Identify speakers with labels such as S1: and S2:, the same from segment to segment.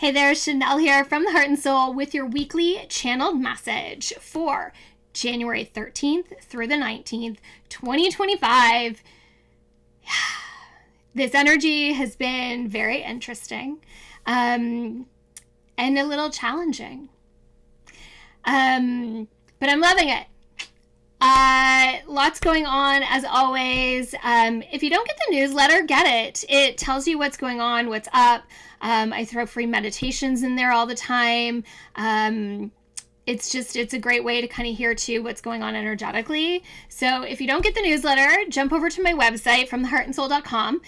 S1: Hey there, Shanel here from the Heart and Soul with your weekly channeled message for January 13th through the 19th, 2025. This energy has been very interesting and a little challenging, but I'm loving it. Lots going on as always. If you don't get the newsletter, get it. It tells you what's going on, what's up. I throw free meditations in there all the time. It's a great way to kind of hear too what's going on energetically. So if you don't get the newsletter, jump over to my website fromtheheartandsoul.com.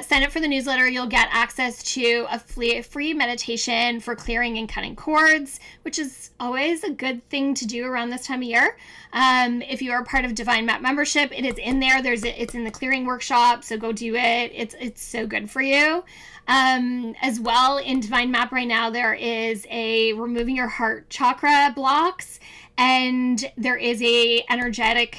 S1: Sign up for the newsletter. You'll get access to a free meditation for clearing and cutting cords, which is always a good thing to do around this time of year. If you are part of Divine Map membership, it is in there. It's in the clearing workshop, so go do it. It's so good for you. As well, in Divine Map right now, there is a removing your heart chakra blocks, and there is a energetic,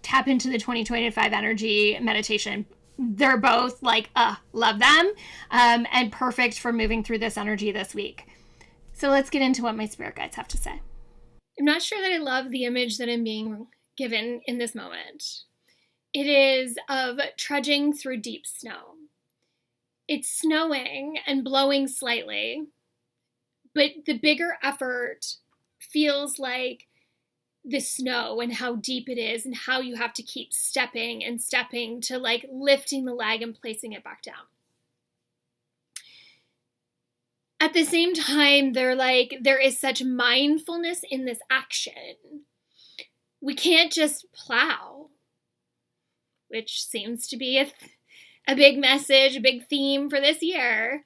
S1: tap into the 2025 energy meditation. They're both love them, and perfect for moving through this energy this week. So let's get into what my spirit guides have to say. I'm not sure that I love the image that I'm being given in this moment. It is of trudging through deep snow. It's snowing and blowing slightly, but the bigger effort feels like the snow and how deep it is and how you have to keep stepping and stepping to lifting the leg and placing it back down. At the same time, there is such mindfulness in this action. We can't just plow, which seems to be a big message, a big theme for this year.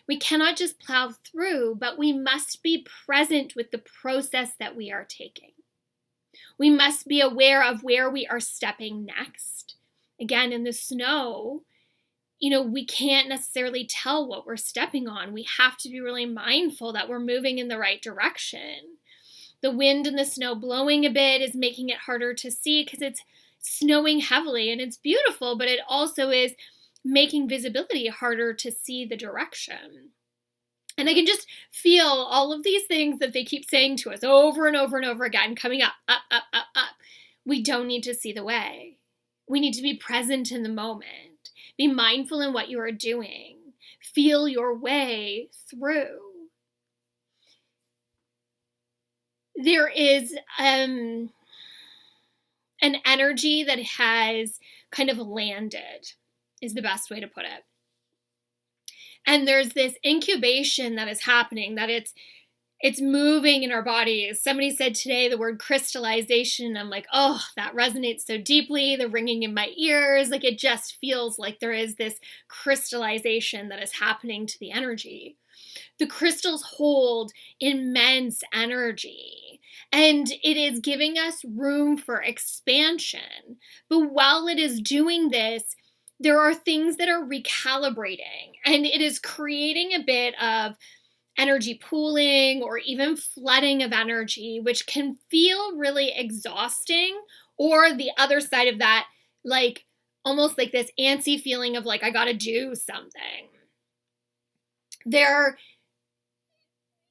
S1: We cannot just plow through, but we must be present with the process that we are taking. We must be aware of where we are stepping next. Again, in the snow, we can't necessarily tell what we're stepping on. We have to be really mindful that we're moving in the right direction. The wind and the snow blowing a bit is making it harder to see because it's snowing heavily, and it's beautiful, but it also is making visibility harder to see the direction. And I can just feel all of these things that they keep saying to us over and over and over again, coming up, up, up, up, up. We don't need to see the way. We need to be present in the moment. Be mindful in what you are doing. Feel your way through. There is an energy that has kind of landed, is the best way to put it. And there's this incubation that is happening, that it's moving in our bodies. Somebody said today the word crystallization. I'm like, oh, that resonates so deeply. The ringing in my ears. It just feels like there is this crystallization that is happening to the energy. The crystals hold immense energy, and it is giving us room for expansion. But while it is doing this, there are things that are recalibrating, and it is creating a bit of energy pooling or even flooding of energy, which can feel really exhausting, or the other side of that, almost like this antsy feeling of I gotta do something.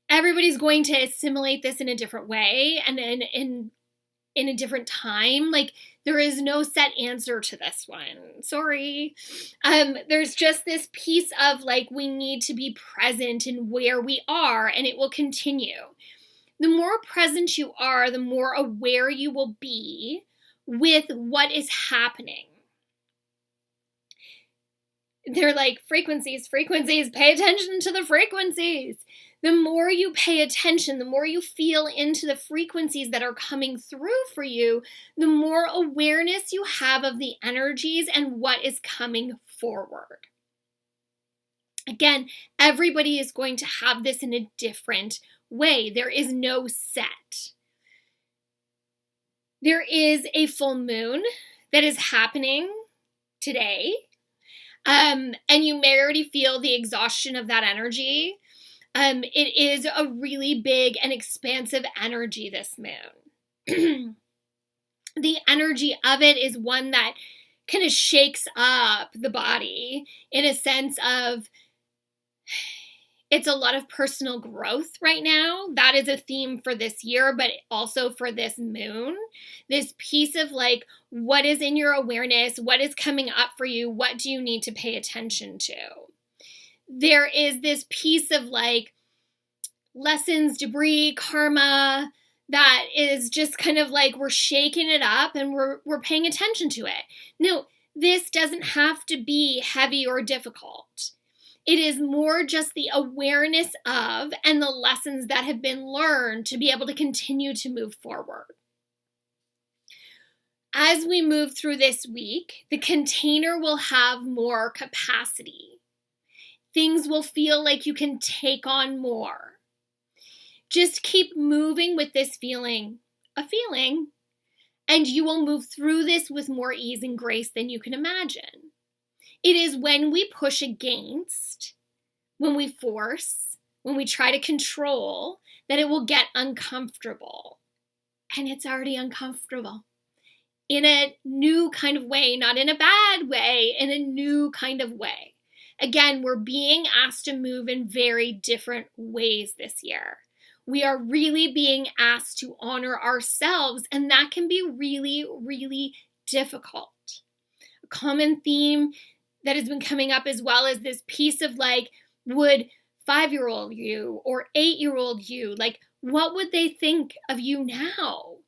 S1: Everybody's going to assimilate this in a different way and in a different time. There is no set answer to this one. Sorry. There's just this piece of we need to be present in where we are, and it will continue. The more present you are, the more aware you will be with what is happening. They're frequencies, pay attention to the frequencies. The more you pay attention, the more you feel into the frequencies that are coming through for you, the more awareness you have of the energies and what is coming forward. Again, everybody is going to have this in a different way. There is no set. There is a full moon that is happening today, and you may already feel the exhaustion of that energy. It is a really big and expansive energy, this moon. The energy of it is one that kind of shakes up the body in a sense of It's a lot of personal growth right now. That is a theme for this year, but also for this moon. This piece of like, what is in your awareness? What is coming up for you? What do you need to pay attention to? There is this piece of like lessons, debris, karma, that is just kind of like we're shaking it up and we're paying attention to it. No, this doesn't have to be heavy or difficult. It is more just the awareness of and the lessons that have been learned to be able to continue to move forward. As we move through this week, the container will have more capacity. Things will feel like you can take on more. Just keep moving with this feeling, and you will move through this with more ease and grace than you can imagine. It is when we push against, when we force, when we try to control, that it will get uncomfortable. And it's already uncomfortable in a new kind of way, not in a bad way, in a new kind of way. Again, we're being asked to move in very different ways this year. We are really being asked to honor ourselves, and that can be really, really difficult. A common theme that has been coming up as well is this piece of like, would 5-year-old you or 8-year-old you, like, what would they think of you now?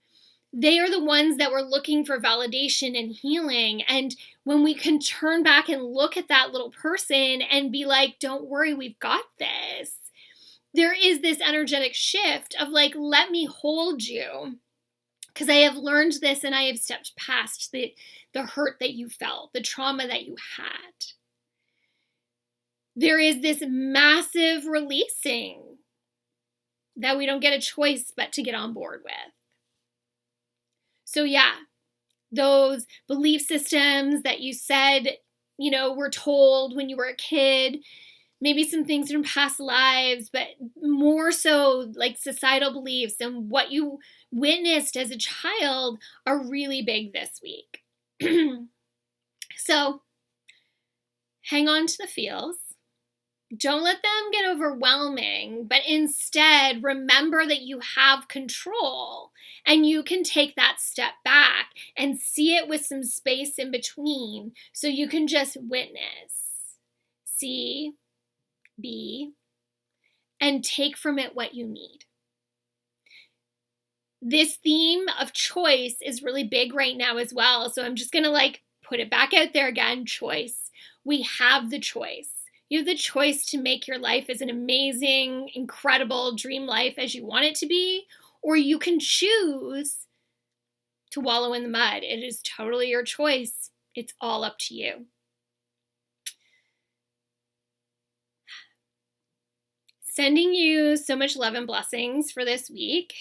S1: They are the ones that were looking for validation and healing. And when we can turn back and look at that little person and be like, don't worry, we've got this. There is this energetic shift of like, let me hold you because I have learned this and I have stepped past the hurt that you felt, the trauma that you had. There is this massive releasing that we don't get a choice but to get on board with. So yeah, those belief systems that you said, were told when you were a kid, maybe some things from past lives, but more so like societal beliefs and what you witnessed as a child are really big this week. So hang on to the feels. Don't let them get overwhelming, but instead remember that you have control and you can take that step back and see it with some space in between so you can just witness, see, be, and take from it what you need. This theme of choice is really big right now as well. So I'm just going to put it back out there again, choice. We have the choice. You have the choice to make your life as an amazing, incredible dream life as you want it to be, or you can choose to wallow in the mud. It is totally your choice. It's all up to you. Sending you so much love and blessings for this week.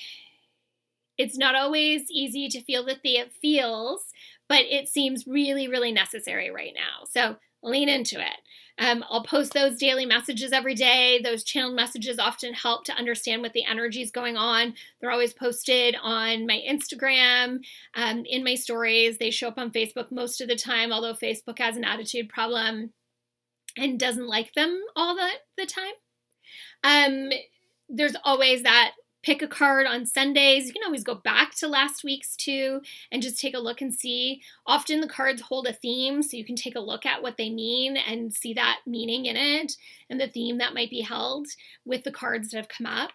S1: It's not always easy to feel the feels, but it seems really, really necessary right now. So lean into it. I'll post those daily messages every day. Those channeled messages often help to understand what the energy is going on. They're always posted on my Instagram, in my stories. They show up on Facebook most of the time, although Facebook has an attitude problem and doesn't like them all the time. There's always that pick a card on Sundays. You can always go back to last week's too and just take a look and see. Often the cards hold a theme, so you can take a look at what they mean and see that meaning in it and the theme that might be held with the cards that have come up.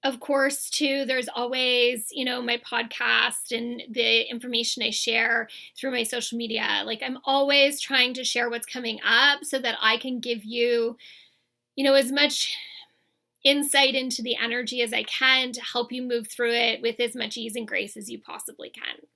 S1: Of course, too, there's always, my podcast and the information I share through my social media. I'm always trying to share what's coming up so that I can give you, as much insight into the energy as I can to help you move through it with as much ease and grace as you possibly can.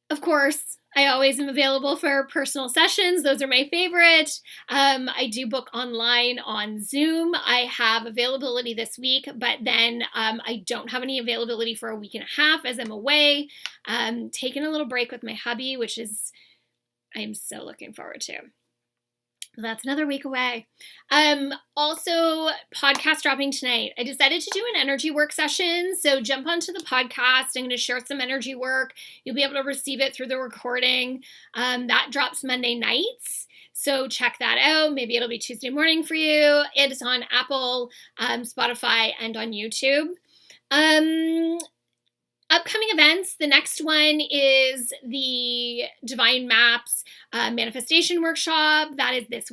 S1: Of course, I always am available for personal sessions. Those are my favorite. I do book online on Zoom. I have availability this week, but then I don't have any availability for a week and a half as I'm away. Taking a little break with my hubby, which is I'm so looking forward to. That's another week away. Also, podcast dropping tonight. I decided to do an energy work session. So jump onto the podcast. I'm going to share some energy work. You'll be able to receive it through the recording. That drops Monday nights. So check that out. Maybe it'll be Tuesday morning for you. It is on Apple, Spotify, and on YouTube. Upcoming events. The next one is the Divine Maps manifestation workshop. That is this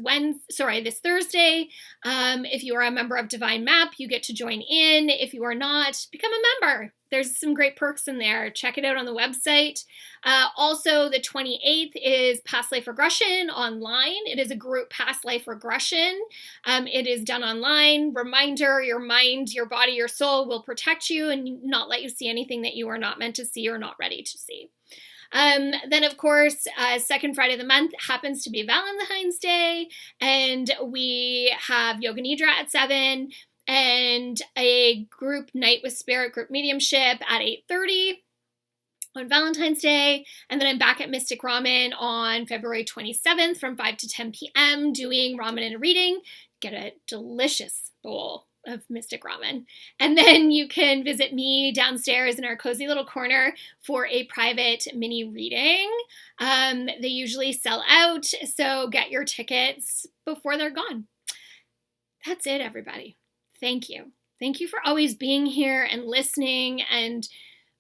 S1: Thursday. If you are a member of Divine Map, you get to join in. If you are not, become a member. There's some great perks in there. Check it out on the website. Also, the 28th is Past Life Regression online. It is a group past life regression. It is done online. Reminder, your mind, your body, your soul will protect you and not let you see anything that you are not meant to see or not ready to see. Then, of course, second Friday of the month happens to be Valentine's Day, and we have Yoga Nidra at 7 and a group night with spirit, group mediumship at 8:30 on Valentine's Day. And then I'm back at Mystic Ramen on February 27th from 5 to 10 p.m. doing ramen and a reading. Get a delicious bowl of Mystic Ramen. And then you can visit me downstairs in our cozy little corner for a private mini reading. They usually sell out, so get your tickets before they're gone. That's it, everybody. Thank you. Thank you for always being here and listening and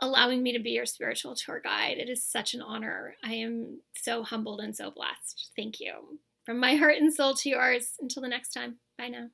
S1: allowing me to be your spiritual tour guide. It is such an honor. I am so humbled and so blessed. Thank you. From my heart and soul to yours. Until the next time. Bye now.